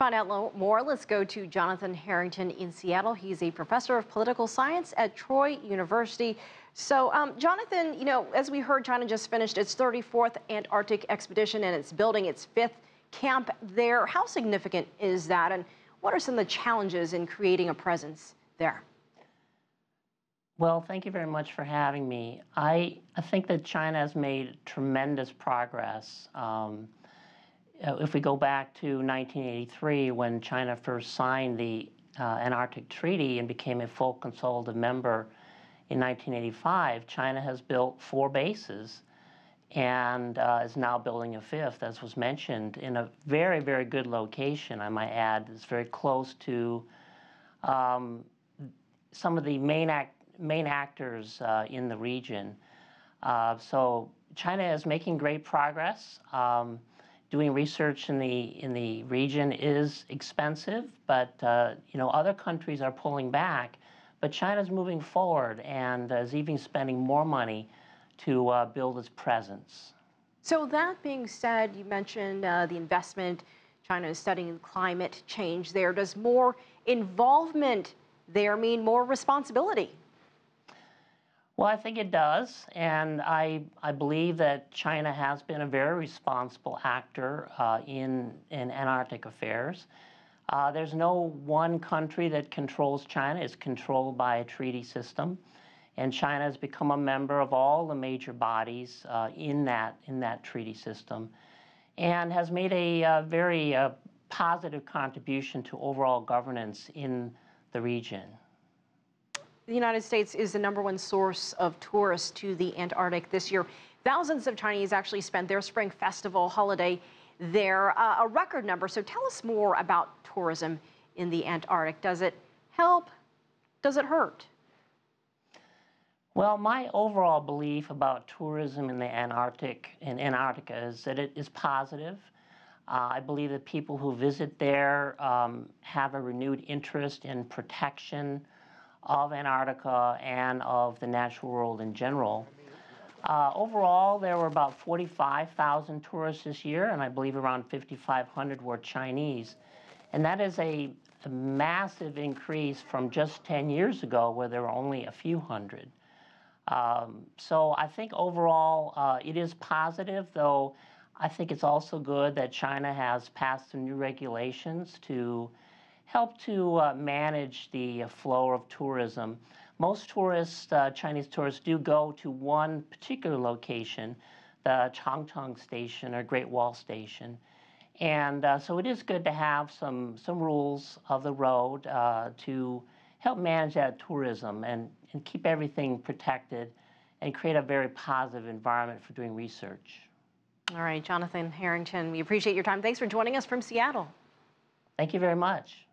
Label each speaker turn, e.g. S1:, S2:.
S1: Find out more, let's go to Jonathan Harrington in Seattle. He's a professor of political science at Troy University. So, Jonathan, as we heard, China just finished its 34th Antarctic expedition and it's building its 5th camp there. How significant is that, and what are some of the challenges in creating a presence there?
S2: Well, thank you very much for having me. I think that China has made tremendous progress. If we go back to 1983, when China first signed the Antarctic Treaty and became a full consultative member in 1985, China has built 4 bases and is now building a 5th, as was mentioned, in a very, very good location, I might add. It's very close to some of the main actors in the region. So China is making great progress. Doing research in the region is expensive, but other countries are pulling back. But China's moving forward and is even spending more money to build its presence.
S1: So that being said, you mentioned the investment. China is studying climate change there. Does more involvement there mean more responsibility?
S2: Well, I think it does, and I believe that China has been a very responsible actor in Antarctic affairs. There's no one country that controls China. It's controlled by a treaty system, and China has become a member of all the major bodies in that treaty system, and has made a very positive contribution to overall governance in the region.
S1: The United States is the #1 source of tourists to the Antarctic this year. Thousands of Chinese actually spent their Spring Festival holiday there, a record number. So tell us more about tourism in the Antarctic. Does it help? Does it hurt?
S2: Well, my overall belief about tourism in the Antarctica is that it is positive. I believe that people who visit there have a renewed interest in protection of Antarctica and of the natural world in general. Overall, there were about 45,000 tourists this year, and I believe around 5,500 were Chinese. And that is a massive increase from just 10 years ago, where there were only a few hundred. So I think overall it is positive, though I think it's also good that China has passed some new regulations to help to manage the flow of tourism. Most tourists, Chinese tourists, do go to one particular location, the Changcheng Station or Great Wall Station. And so it is good to have some rules of the road to help manage that tourism and keep everything protected and create a very positive environment for doing research.
S1: All right, Jonathan Harrington, we appreciate your time. Thanks for joining us from Seattle.
S2: Thank you very much.